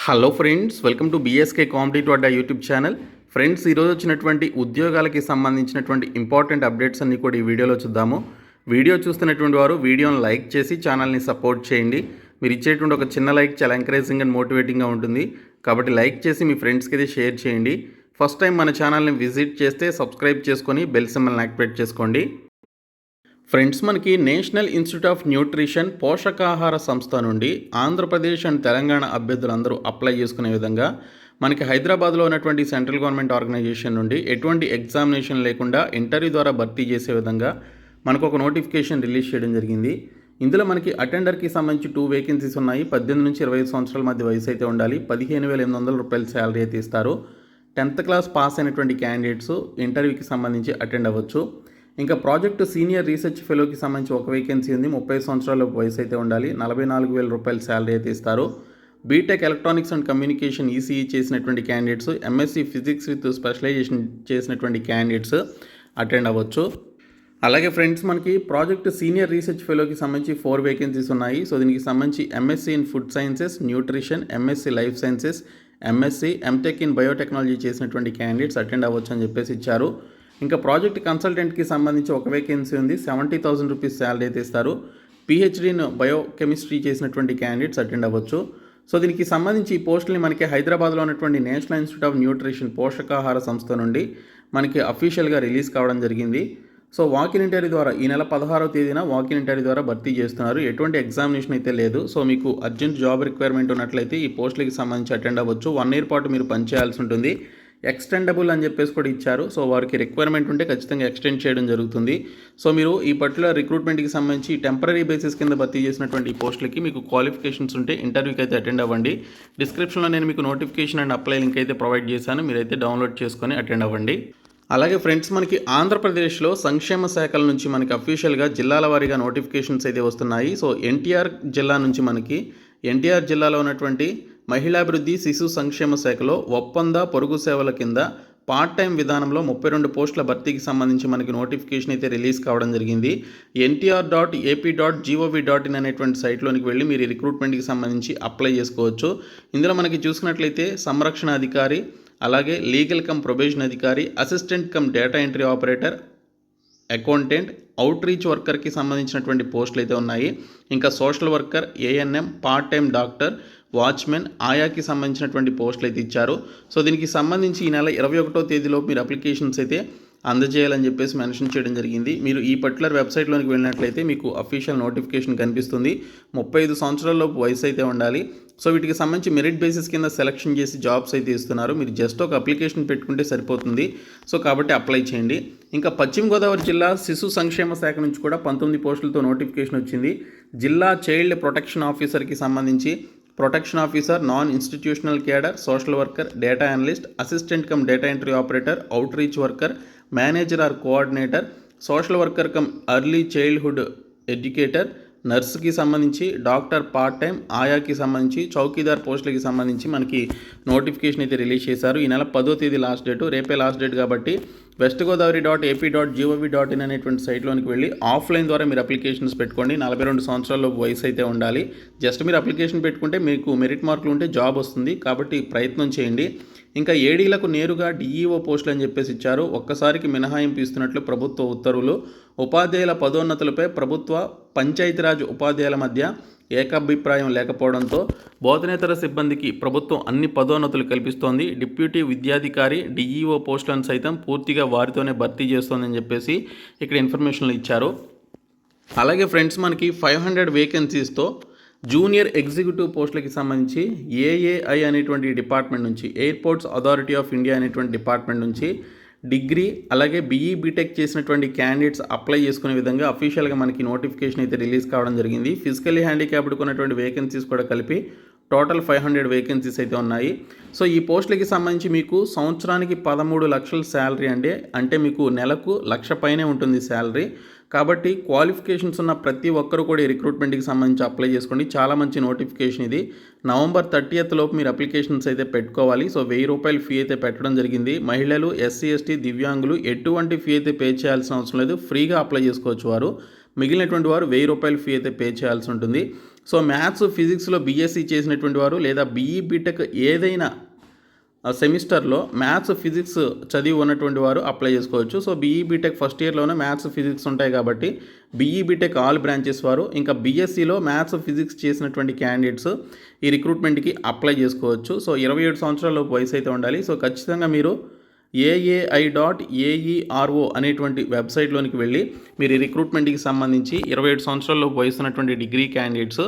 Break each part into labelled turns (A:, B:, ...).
A: Hello friends, welcome to BSK competitive Adda YouTube channel. Friends, ఈరోజు వచ్చినటువంటి ఉద్యోగాలకి సంబంధించినటువంటి ఇంపార్టెంట్ అప్డేట్స్ అన్ని కూడా ఈ వీడియోలో చూద్దాము. వీడియో చూస్తున్నటువంటి వారు వీడియోని లైక్ చేసి ఛానల్ని సపోర్ట్ చేయండి. మీరు ఇచ్చేటువంటి ఒక చిన్న లైక్ చాలా ఎంకరేజింగ్ అండ్ మోటివేటింగ్గా ఉంటుంది. కాబట్టి లైక్ చేసి మీ ఫ్రెండ్స్కి అయితే షేర్ చేయండి. ఫస్ట్ టైం మన ఛానల్ని విజిట్ చేస్తే సబ్స్క్రైబ్ చేసుకొని బెల్ సింబల్ని యాక్టివేట్ చేసుకోండి. ఫ్రెండ్స్, మనకి నేషనల్ ఇన్స్టిట్యూట్ ఆఫ్ న్యూట్రిషన్ పోషకాహార సంస్థ నుండి ఆంధ్రప్రదేశ్ అండ్ తెలంగాణ అభ్యర్థులందరూ అప్లై చేసుకునే విధంగా మనకి హైదరాబాద్లో ఉన్నటువంటి సెంట్రల్ గవర్నమెంట్ ఆర్గనైజేషన్ నుండి ఎటువంటి ఎగ్జామినేషన్ లేకుండా ఇంటర్వ్యూ ద్వారా భర్తీ చేసే విధంగా మనకు ఒక నోటిఫికేషన్ రిలీజ్ చేయడం జరిగింది. ఇందులో మనకి అటెండర్కి సంబంధించి 2 వేకెన్సీస్ ఉన్నాయి. 18 నుంచి 25 సంవత్సరాల మధ్య వయసు అయితే ఉండాలి. 15,800 రూపాయల శాలరీ అయితే ఇస్తారు. 10th క్లాస్ పాస్ అయినటువంటి క్యాండిడేట్స్ ఇంటర్వ్యూకి సంబంధించి అటెండ్ అవ్వచ్చు. ఇంకా ప్రాజెక్టు సీనియర్ రీసెర్చ్ ఫెలోకి సంబంధించి ఒక వేకెన్సీ ఉంది. 30 సంవత్సరాల వయసు అయితే ఉండాలి. 44,000 రూపాయల శాలరీ అయితే ఇస్తారు. BTech electronics and communication ECE చేసినటువంటి candidates, MSc physics with specialisation చేసినటువంటి క్యాండిడేట్స్ అటెండ్ అవ్వచ్చు. అలాగే ఫ్రెండ్స్, మనకి ప్రాజెక్టు సీనియర్ రీసెర్చ్ ఫెలోకి సంబంధించి 4 వేకెన్సీస్ ఉన్నాయి. సో దీనికి సంబంధించి MSc in food sciences, nutrition, MSc life sciences, MSc MTech in biotechnology చేసినటువంటి క్యాండిడేట్స్ అటెండ్ అవ్వచ్చు అని చెప్పేసి ఇచ్చారు. ఇంకా ప్రాజెక్ట్ కన్సల్టెంట్కి సంబంధించి ఒక వేకెన్సీ ఉంది. 70,000 రూపీస్ శాలరీ అయితే ఇస్తారు. పిహెచ్డీ ఇన్ బయోకెమిస్ట్రీ చేసినటువంటి క్యాండిడేట్స్ అటెండ్ అవ్వచ్చు. సో దీనికి సంబంధించి ఈ పోస్టుల్ని మనకి హైదరాబాద్లో ఉన్నటువంటి నేషనల్ ఇన్స్టిట్యూట్ ఆఫ్ న్యూట్రిషన్ పోషకాహార సంస్థ నుండి మనకి అఫీషియల్గా రిలీజ్ కావడం జరిగింది. సో వాకిన్ ఇంటర్వ్యూ ద్వారా ఈ నెల 16వ తేదీన వాకిన్ ఇంటర్వ్యూ ద్వారా భర్తీ చేస్తున్నారు. ఎటువంటి ఎగ్జామినేషన్ అయితే లేదు. సో మీకు అర్జెంట్ జాబ్ రిక్వైర్మెంట్ ఉన్నట్లయితే ఈ పోస్టులకి సంబంధించి అటెండ్ అవ్వచ్చు. 1 ఇయర్ పాటు మీరు పనిచేయాల్సి ఉంటుంది. ఎక్స్టెండబుల్ అని చెప్పేసి కూడా ఇచ్చారు. సో వారికి రిక్వైర్మెంట్ ఉంటే ఖచ్చితంగా ఎక్స్టెండ్ చేయడం జరుగుతుంది. సో మీరు ఈ పర్టికులర్ రిక్రూట్మెంట్కి సంబంధించి టెంపరీ బేసిస్ కింద భర్తీ చేసినటువంటి ఈ పోస్టులకి మీకు క్వాలిఫికేషన్స్ ఉంటే ఇంటర్వ్యూకి అయితే అటెండ్ అవ్వండి. డిస్క్రిప్షన్లో నేను మీకు నోటిఫికేషన్ అండ్ అప్లై లింక్ అయితే ప్రొవైడ్ చేశాను. మీరైతే డౌన్లోడ్ చేసుకొని అటెండ్ అవ్వండి. అలాగే ఫ్రెండ్స్, మనకి ఆంధ్రప్రదేశ్లో సంక్షేమ శాఖల నుంచి మనకి అఫీషియల్గా జిల్లాల వారీగా నోటిఫికేషన్స్ అయితే వస్తున్నాయి. సో ఎన్టీఆర్ జిల్లా నుంచి మనకి ఎన్టీఆర్ జిల్లాలో ఉన్నటువంటి మహిళాభివృద్ధి శిశు సంక్షేమ శాఖలో ఒప్పంద పొరుగు సేవల కింద పార్ట్ టైం విధానంలో 32 పోస్టుల భర్తీకి సంబంధించి మనకి నోటిఫికేషన్ అయితే రిలీజ్ కావడం జరిగింది. ntr.ap.gov.in అనేటువంటి సైట్లోనికి వెళ్ళి మీరు ఈ రిక్రూట్మెంట్కి సంబంధించి అప్లై చేసుకోవచ్చు. ఇందులో మనకి చూసుకున్నట్లయితే సంరక్షణ అధికారి, అలాగే లీగల్ కమ్ ప్రొబేషన్ అధికారి, assistant cum data entry operator, accountant, outreach వర్కర్కి సంబంధించినటువంటి పోస్టులు అయితే ఉన్నాయి. ఇంకా social worker, ANM, part time doctor, watchmen, ఆయాకి సంబంధించినటువంటి పోస్టులు అయితే ఇచ్చారు. సో దీనికి సంబంధించి ఈ నెల 21వ తేదీలో మీరు అప్లికేషన్స్ అయితే అందజేయాలని చెప్పేసి మెన్షన్ చేయడం జరిగింది. మీరు ఈ పర్టికులర్ వెబ్సైట్లోనికి వెళ్ళినట్లయితే మీకు అఫీషియల్ నోటిఫికేషన్ కనిపిస్తుంది. 35 సంవత్సరాలలోపు వయసు అయితే ఉండాలి. సో వీటికి సంబంధించి మెరిట్ బేసిస్ కింద సెలెక్షన్ చేసి జాబ్స్ అయితే ఇస్తున్నారు. మీరు జస్ట్ ఒక అప్లికేషన్ పెట్టుకుంటే సరిపోతుంది. సో కాబట్టి అప్లై చేయండి. ఇంకా పశ్చిమ గోదావరి జిల్లా శిశు సంక్షేమ శాఖ నుంచి కూడా 19 పోస్టులతో నోటిఫికేషన్ వచ్చింది. జిల్లా చైల్డ్ ప్రొటెక్షన్ ఆఫీసర్కి సంబంధించి protection officer, non institutional cadre, social worker, data analyst, assistant cum data entry operator, outreach worker, manager or coordinator, social worker cum early childhood educator, నర్సుకి సంబంధించి, డాక్టర్ పార్ట్ టైం, ఆయాకి సంబంధించి, చౌకీదార్ పోస్టులకి సంబంధించి మనకి notification అయితే release చేశారు. ఈ నెల 10వ తేదీ లాస్ట్ డేటు, రేపే లాస్ట్ డేట్ కాబట్టి westgodavari.ap.gov.in అనేటువంటి సైట్లోనికి వెళ్ళి ఆఫ్లైన్ ద్వారా మీరు అప్లికేషన్స్ పెట్టుకోండి. 42 సంవత్సరాల వయసు అయితే ఉండాలి. జస్ట్ మీరు అప్లికేషన్ పెట్టుకుంటే మీకు మెరిట్ మార్కులు ఉంటే జాబ్ వస్తుంది. కాబట్టి ప్రయత్నం చేయండి. ఇంకా ఏడీలకు నేరుగా డిఈఓ పోస్టులు అని చెప్పేసి ఇచ్చారు. ఒక్కసారికి మినహాయింపు ఇస్తున్నట్లు ప్రభుత్వ ఉత్తర్వులు. ఉపాధ్యాయుల పదోన్నతులపై ప్రభుత్వ పంచాయతీరాజ్ ఉపాధ్యాయుల మధ్య ఏకాభిప్రాయం లేకపోవడంతో బోధనేతర సిబ్బందికి ప్రభుత్వం అన్ని పదోన్నతులు కల్పిస్తోంది. డిప్యూటీ విద్యాధికారి, డిఈఓ పోస్టులను సైతం పూర్తిగా వారితోనే భర్తీ చేస్తోందని చెప్పేసి ఇక్కడ ఇన్ఫర్మేషన్లు ఇచ్చారు. అలాగే ఫ్రెండ్స్, మనకి 500 వేకెన్సీస్తో జూనియర్ ఎగ్జిక్యూటివ్ పోస్టులకి సంబంధించి ఏఏఐ అనేటువంటి డిపార్ట్మెంట్ నుంచి, ఎయిర్పోర్ట్స్ అథారిటీ ఆఫ్ ఇండియా అనేటువంటి డిపార్ట్మెంట్ నుంచి డిగ్రీ అలాగే బీఈ బీటెక్ చేసినటువంటి క్యాండిడేట్స్ అప్లై చేసుకునే విధంగా అఫీషియల్గా మనకి నోటిఫికేషన్ అయితే రిలీజ్ కావడం జరిగింది. ఫిజికల్లీ హ్యాండిక్యాప్డ్ ఉన్నటువంటి వేకెన్సీస్ కూడా కలిపి టోటల్ 500 వేకెన్సీస్ అయితే ఉన్నాయి. సో ఈ పోస్టులకి సంబంధించి మీకు సంవత్సరానికి 13 లక్షల శాలరీ అంటే మీకు నెలకు 1,00,000 పైనే ఉంటుంది శాలరీ. కాబట్టి క్వాలిఫికేషన్స్ ఉన్న ప్రతి ఒక్కరు కూడా ఈ రిక్రూట్మెంట్కి సంబంధించి అప్లై చేసుకోండి. చాలా మంచి నోటిఫికేషన్ ఇది. నవంబర్ 30th లోపు మీరు అప్లికేషన్స్ అయితే పెట్టుకోవాలి. సో 1,000 రూపాయల ఫీ అయితే పెట్టడం జరిగింది. మహిళలు, ఎస్సీ, ఎస్టీ, దివ్యాంగులు ఎటువంటి ఫీ అయితే పే చేయాల్సిన అవసరం లేదు. ఫ్రీగా అప్లై చేసుకోవచ్చు వారు. మిగిలినటువంటి వారు 1,000 రూపాయల ఫీ అయితే పే చేయాల్సి ఉంటుంది. సో మ్యాథ్స్ ఫిజిక్స్లో బీఎస్సీ చేసినటువంటి వారు లేదా బీఈ బీటెక్ ఏదైనా సెమిస్టర్లో మ్యాథ్స్ ఫిజిక్స్ చదివి ఉన్నటువంటి వారు అప్లై చేసుకోవచ్చు. సో బీఈ బీటెక్ ఫస్ట్ ఇయర్లోనే మ్యాథ్స్ ఫిజిక్స్ ఉంటాయి కాబట్టి బీఈ బీటెక్ ఆల్ బ్రాంచెస్ వారు ఇంకా బీఎస్సీలో మ్యాథ్స్ ఫిజిక్స్ చేసినటువంటి క్యాండిడేట్స్ ఈ రిక్రూట్మెంట్కి అప్లై చేసుకోవచ్చు. సో 27 సంవత్సరాల వయసు అయితే ఉండాలి. సో ఖచ్చితంగా మీరు AAI.AERO అనేటువంటి వెబ్సైట్లోనికి వెళ్ళి మీరు ఈ రిక్రూట్మెంట్కి సంబంధించి 27 సంవత్సరాల్లో వయసున్నటువంటి డిగ్రీ క్యాండిడేట్స్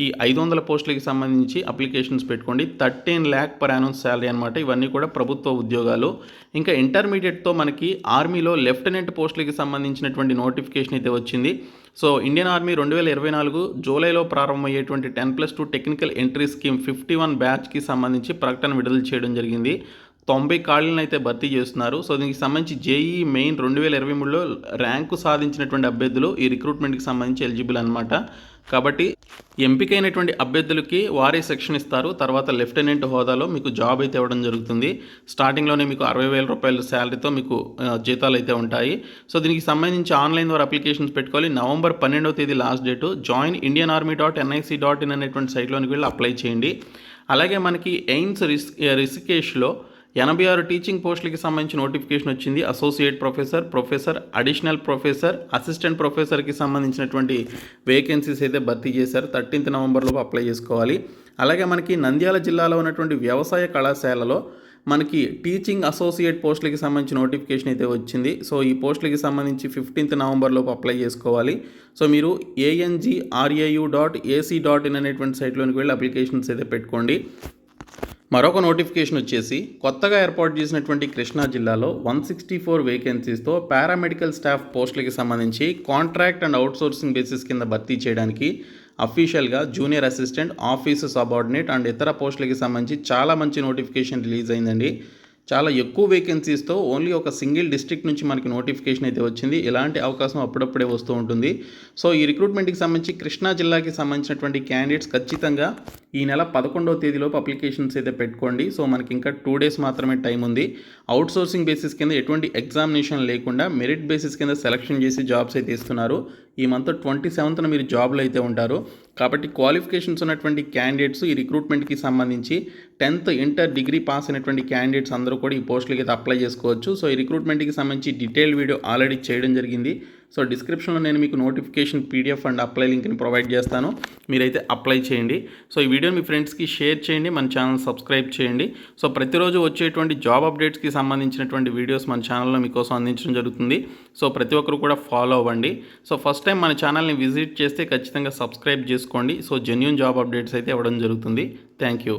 A: ఈ 500 పోస్టులకి సంబంధించి అప్లికేషన్స్ పెట్టుకోండి. 13 lakh per annum శాలరీ అనమాట. ఇవన్నీ కూడా ప్రభుత్వ ఉద్యోగాలు. ఇంకా ఇంటర్మీడియట్తో మనకి ఆర్మీలో లెఫ్టినెంట్ పోస్టులకి సంబంధించినటువంటి నోటిఫికేషన్ అయితే వచ్చింది. సో ఇండియన్ ఆర్మీ 2024 జూలైలో ప్రారంభమయ్యేటువంటి 10+2 టెక్నికల్ ఎంట్రీ స్కీమ్ 51 బ్యాచ్కి సంబంధించి ప్రకటన విడుదల చేయడం జరిగింది. 90 ఖాళీలను అయితే భర్తీ చేస్తున్నారు. సో దీనికి సంబంధించి జేఈఈ మెయిన్ 2023లో ర్యాంకు సాధించినటువంటి అభ్యర్థులు ఈ రిక్రూట్మెంట్కి సంబంధించి ఎలిజిబుల్ అనమాట. కాబట్టి ఎంపికైనటువంటి అభ్యర్థులకి వారే సెక్షన్ ఇస్తారు. తర్వాత లెఫ్టినెంట్ హోదాలో మీకు జాబ్ అయితే ఇవ్వడం జరుగుతుంది. స్టార్టింగ్లోనే మీకు 60,000 రూపాయల శాలరీతో మీకు జీతాలు అయితే ఉంటాయి. సో దీనికి సంబంధించి ఆన్లైన్ ద్వారా అప్లికేషన్స్ పెట్టుకోవాలి. నవంబర్ 12వ తేదీ లాస్ట్ డేటు. జాయిన్ indianarmy.nic.in అనేటువంటి సైట్లోనికి వెళ్ళి అప్లై చేయండి. అలాగే మనకి ఎయిమ్స్ రిషికేష్లో 86 టీచింగ్ పోస్టులకి సంబంధించి నోటిఫికేషన్ వచ్చింది. Associate professor, additional professor, assistant ప్రొఫెసర్కి సంబంధించినటువంటి వేకెన్సీస్ అయితే భర్తీ చేశారు. 13th నవంబర్లో అప్లై చేసుకోవాలి. అలాగే మనకి నంద్యాల జిల్లాలో ఉన్నటువంటి వ్యవసాయ కళాశాలలో మనకి టీచింగ్ అసోసియేట్ పోస్టులకి సంబంధించి నోటిఫికేషన్ అయితే వచ్చింది. సో ఈ పోస్టులకి సంబంధించి 15th నవంబర్లోపు అప్లై చేసుకోవాలి. సో మీరు angrau.ac.in అనేటువంటి సైట్లోనికి వెళ్ళి అప్లికేషన్స్ అయితే పెట్టుకోండి. మరొక నోటిఫికేషన్ వచ్చేసి కొత్తగా ఏర్పాటు చేసినటువంటి కృష్ణా జిల్లాలో 164 వేకెన్సీస్తో పారామెడికల్ స్టాఫ్ పోస్టులకి సంబంధించి కాంట్రాక్ట్ అండ్ అవుట్సోర్సింగ్ బేసిస్ కింద భర్తీ చేయడానికి అఫీషియల్గా junior assistant, office subordinate and ఇతర పోస్టులకి సంబంధించి చాలా మంచి నోటిఫికేషన్ రిలీజ్ అయిందండి. చాలా ఎక్కువ వేకెన్సీస్తో ఓన్లీ ఒక సింగిల్ డిస్ట్రిక్ట్ నుంచి మనకి నోటిఫికేషన్ అయితే వచ్చింది. ఇలాంటి అవకాశం అప్పుడప్పుడే వస్తూ ఉంటుంది. సో ఈ రిక్రూట్మెంట్కి సంబంధించి కృష్ణా జిల్లాకి సంబంధించినటువంటి క్యాండిడేట్స్ ఖచ్చితంగా ఈ నెల 11వ తేదీలోపు అప్లికేషన్స్ అయితే పెట్టుకోండి. సో మనకి ఇంకా 2 days మాత్రమే టైం ఉంది. అవుట్సోర్సింగ్ బేసిస్ కింద ఎటువంటి ఎగ్జామినేషన్ లేకుండా మెరిట్ బేసిస్ కింద సెలెక్షన్ చేసి జాబ్స్ అయితే ఇస్తున్నారు. ఈ మంత్ 27న మీరు జాబ్లో అయితే ఉంటారు. కాబట్టి క్వాలిఫికేషన్స్ ఉన్నటువంటి క్యాండిడేట్స్ ఈ రిక్రూట్మెంట్కి సంబంధించి 10th ఇంటర్ డిగ్రీ పాస్ అయినటువంటి క్యాండిడేట్స్ అందరూ కూడా ఈ పోస్టులకి అయితే అప్లై చేసుకోవచ్చు. సో ఈ రిక్రూట్మెంట్కి సంబంధించి డీటెయిల్ వీడియో ఆల్రెడీ చేయడం జరిగింది. సో డిస్క్రిప్షన్లో నేను మీకు నోటిఫికేషన్ పీడిఎఫ్ అండ్ అప్లై లింక్ని ప్రొవైడ్ చేస్తాను. మీరైతే అప్లై చేయండి. సో ఈ వీడియోని మీ ఫ్రెండ్స్కి షేర్ చేయండి. మన ఛానల్ సబ్స్క్రైబ్ చేయండి. సో ప్రతిరోజు వచ్చేటువంటి జాబ్ అప్డేట్స్కి సంబంధించినటువంటి వీడియోస్ మన ఛానల్లో మీకోసం అందించడం జరుగుతుంది. సో ప్రతి ఒక్కరు కూడా ఫాలో అవ్వండి. సో ఫస్ట్ టైం మన ఛానల్ని విజిట్ చేస్తే ఖచ్చితంగా సబ్స్క్రైబ్ చేసుకోండి. సో జెన్యూన్ జాబ్ అప్డేట్స్ అయితే ఇవ్వడం జరుగుతుంది. Thank you.